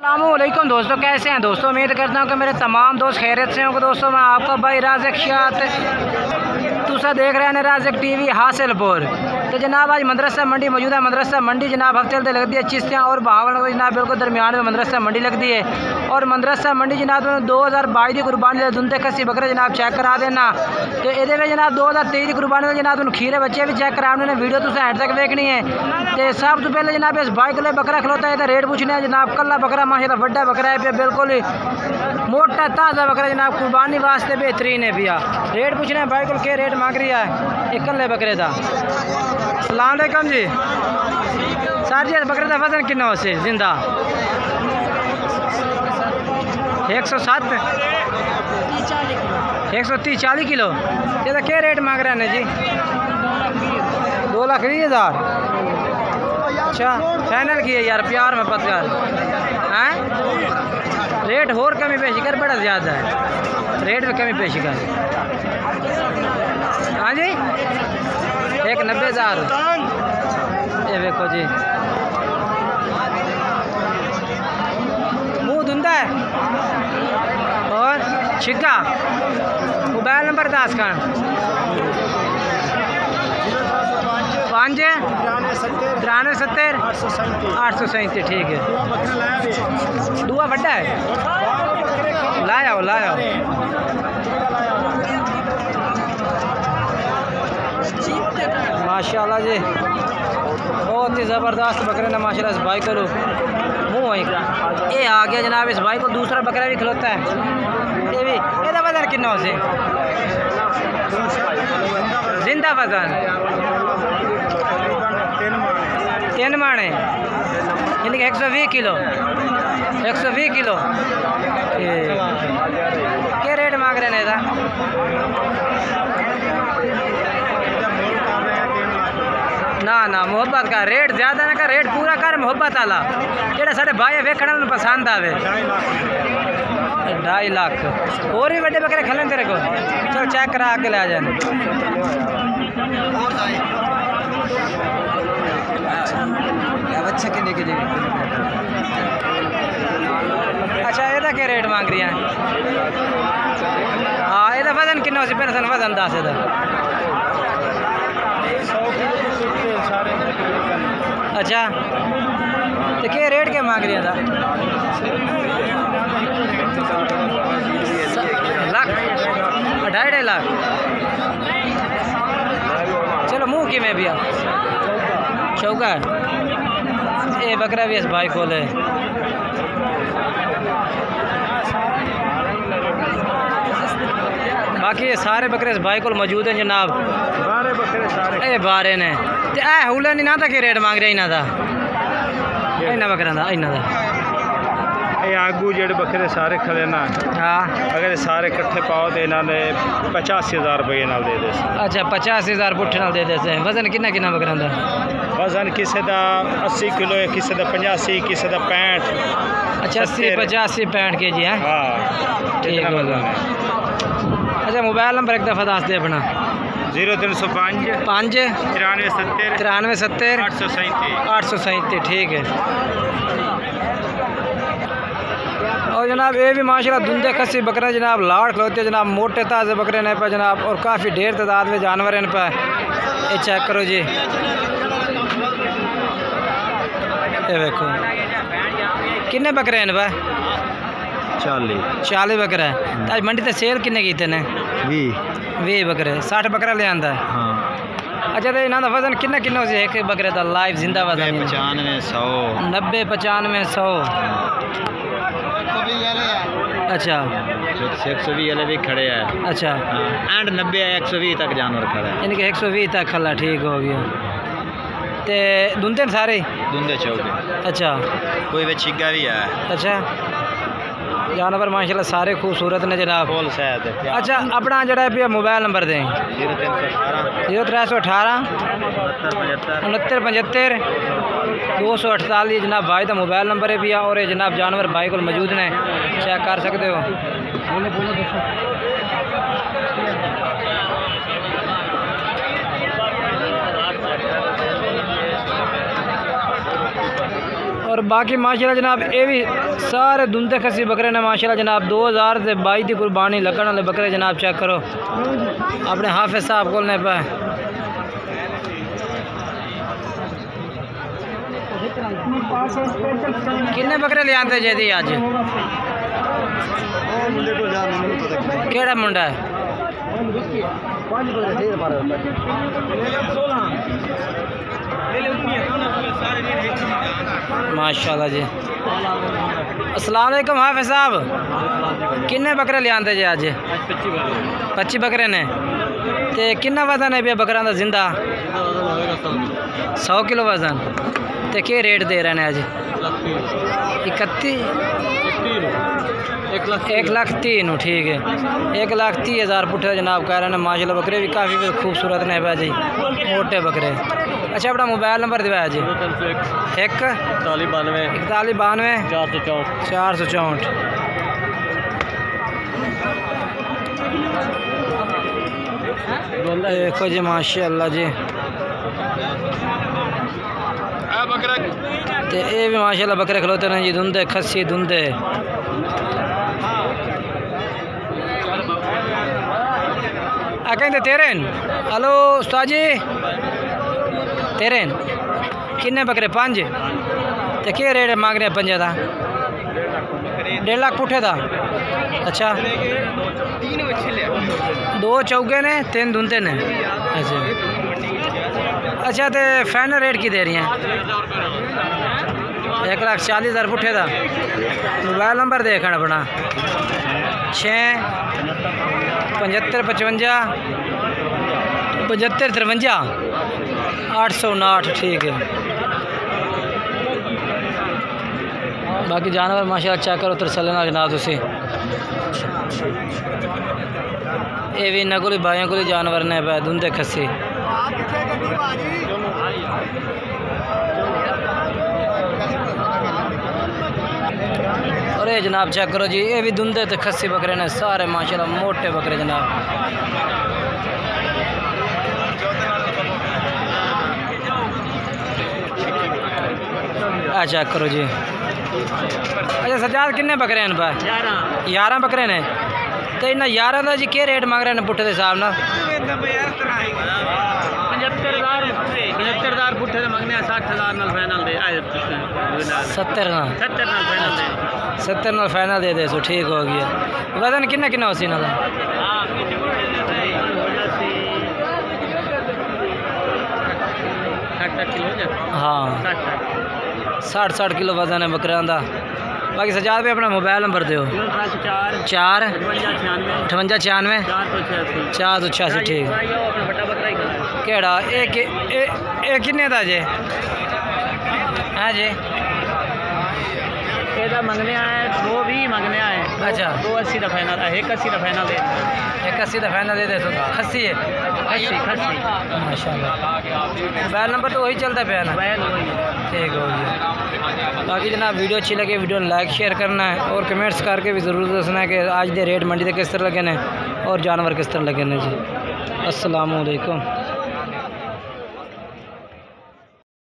अस्सलामुअलैकुम दोस्तों, कैसे हैं दोस्तों। उम्मीद करता हूँ कि मेरे तमाम दोस्त खैरियत से होंगे। दोस्तों मैं आपका भाई राज़िक शात तुसा देख रहे हैं राज़िक टीवी हासिलपुर। तो जनाब आज मदरसा मंडी मौजूद है। मदरसा मंडी जनाब हफ्ते हफ्ते लगती है चिश्तियाँ और बहावलनगर जनाब बिल्कुल दरमियान में मदरसा मंडी लगती है। और मदरसा मंडी जनाब 2022 की कुर्बानी दुंदे खस्सी बकरे जनाब चेक करा देना। तो ये जनाब 2023 की कुर्बानी जनाब खीरे बच्चे भी चेक करा उन्होंने वीडियो तुसें एंड तक देखनी है। तो सब तो पहले जनाब इस भाई को बकरा खिलौता है रेट पूछने है जनाब। कला बकरा माशाल्लाह बड़ा बकरा है पे बिल्कुल ही मोटा ताज़ा बकरा जनाब कुर्बानी वास्ते बेहतरीन है भैया। रेट पूछने है भाई को क्या रेट मांग रही है एक कल्ले बकरे का। अस्सलाम वालेकुम जी सर जी, बकरे का वजन कितना हो से जिंदा 107 130-40 किलो। ये तो क्या रेट मांग रहे हैं जी 2,20,000। अच्छा फाइनल किए यार प्यार में पत्थर हैं। रेट और कमी पेशी कर बड़ा ज़्यादा है, रेट में कमी पेशी कर। हाँ जी 1,90,000। ये देखो जी मुँह धुंधा है और छिक्का। मोबाइल नंबर 10 का 5 93 70 837। ठीक है दुआ बड़ा है लाया माशाल्लाह जी बहुत ही ज़बरदस्त बकरे ने माशाल्लाह। इस भाई को लो मुँह ये आ गया जनाब। इस भाई को दूसरा बकरा भी खिलौता है। ये भी ਇਹਦਾ वजन कितना से जिंदा वजन 3 माने यानी कि 120 किलो 120 किलो। क्या रेट मांग रहे हैं इधर ना मोहब्बत का रेट ज़्यादा ना का रेट पूरा कर मोहब्बत वाला जेड़ा साढ़े भाई वेखने में पसंद आवे। 2.5 लाख और भी बड़े बकरे खलन तेरे को चल चेक करा के ले जाने। अच्छा कितने के अच्छा ये क्या रेट मांग रही है। हाँ ये वजन कितना से पहले वजन 10 अच्छा तो क्या रेट क्या मांग रही है लाख 2.5 लाख। चलो मुँह की में भी चौका है। ये बकरा भी इस भाई को ले बाकी ये सारे बकरे इस भाई को मौजूद हैं जनाब। बारे बकरे सारे बारे ने ते ए हुला नहीं ना था कि रेट मांग रहे इन्हों का इन्होंने बकरा का इन्हों का ये आगू जेडे बकरे सारे खड़े ना। हाँ अगर सारे इकट्ठे पाओ तो इन्होंने 85,000 रुपये नाल दे दे। अच्छा 85,000 पुट्ठे नाल दे देते हैं। वजन कितना कितना बकरा का वजन किसी का 80 किलो है, किसी का 85, किसी का 65। अच्छा 80 85 65 kg है। हाँ ठीक है वजन है। अच्छा मोबाइल नंबर एक दफ़ा दस दे अपना 0305 5 93 70 837। ठीक है और जनाब ये भी माशाल्लाह धुंधे खस्सी बकरे जनाब लाड़ खिलौते जनाब मोटे ताज़े बकरे ने पे जनाब और काफ़ी ढेर तादाद में जानवर इन पे। ये चेक करो जी ये देखो कितने बकरे हैं पे 40 बकरे। आज मंडी से सेल किन्ने कीते ने 20 बकरे 60 बकरा ले आंदा है। हाँ अच्छा तो इन्हों का वजन कितना कितना से एक बकरे का लाइव जिंदा वजन 90 95 100। अच्छा 120 वाले भी खड़े हैं। अच्छा एंड 90 120 तक जानवर खड़ा है यानी कि 120 तक खला। ठीक हो गया ते दुंदे सारे दुंदे चौके। अच्छा कोई वे छिग्गा भी है। अच्छा जानवर माशाल्लाह सारे खूबसूरत ने जनाब। अच्छा अपना जरा भी मोबाइल नंबर दें 0318 69 75 248 जनाब भाई का मोबाइल नंबर है भी। और ये जनाब जानवर भाई को मौजूद ने चेक कर सकते हो। और बाकी माशाल्लाह जनाब ये भी सारे दुंदे खसी बकरे ने माशाल्लाह जनाब 2022 की कुर्बानी लगन वाले बकरे जनाब चेक करो अपने हाफिज साहब को पे। कितने बकरे ले आते जे दी अज केड़ा मुंडा है माशाल्लाह जी। अस्सलाम वालेकुम हाफिज साहब कितने बकरे ले आते जे अज 25 बकरे ने ते कितना वजन है बकरा का जिंदा 100 किलो वजन ते क्या रेट दे रहे हैं अज 1,30,000 ठीक है 1,30,000 पुट्ठे जनाब कह रहे हैं माशाल्लाह बकरे भी काफ़ी खूबसूरत ने भाई जी मोटे बकरे। अच्छा अपना मोबाइल नंबर दिवाया जी 4192 देखो जी माशाल्लाह जी ते ये भी माशाल्लाह बकरे खलोते हैं जी धुंधे खस्सी धुंधे। कहते तेरे हेलो उस्ताद जी तेरे किन्ने बकरे 5 ते क्या रेट मांग रहे 5 का 1.5 लाख पुट्ठे का। अच्छा 2 चौगे ने 3 धुंधे ने। अच्छा अच्छा तो फाइनल रेट की दे रही हैं 1,40,000 पुट्ठे का। मोबाइल नंबर देखना अपना 6 75 55 75 53 859 ठीक है। बाकी जानवर माशाल्लाह चेक करो तरसले ना जनाब तुसी ये भी इन्होंने को भाइयों को जानवर ने पै धुंधे खस्सी। और ये जनाब चेक करो जी ये भी धुंधे ते खस्सी बकरे ने सारे माशाल्लाह मोटे बकरे जनाब। चेक करो जी। अच्छा सजाद किन्ने बकरे हैं पर 11 बकरे ने तो इन्हें 11 का जी क्या रेट मांग रहे हैं पुट्ठे के हिसाब न 75,000 पुट्ठे मंगने 60,000 नाल फाइनल दे 70 नाल फाइनल दे दे सो ठीक हो गया। वजन किन्ना किन्ना हो सी ना हाँ 60 किलो वजन है बकरियां का। बाकी सजाद पे अपना मोबाइल नंबर दो 4 58 96 486 ठीक केड़ा ये किन्ने दा जे हाँ जी मंगने आए 220 मंगने आए। अच्छा 280 का फाइनल 180 का फाइनल दे 180 का फाइनल दे तो खस्सी है खस्सी माशाल्लाह। मोबाइल नंबर तो वही चलता पे ना ठीक हो गया। बाकी जनाब वीडियो अच्छी लगे वीडियो लाइक शेयर करना है और कमेंट्स करके भी ज़रूर दसना है कि आज दे रेट मंडी से किस तरह लगे ने और जानवर किस तरह लगे ने जी। अस्सलाम वालेकुम।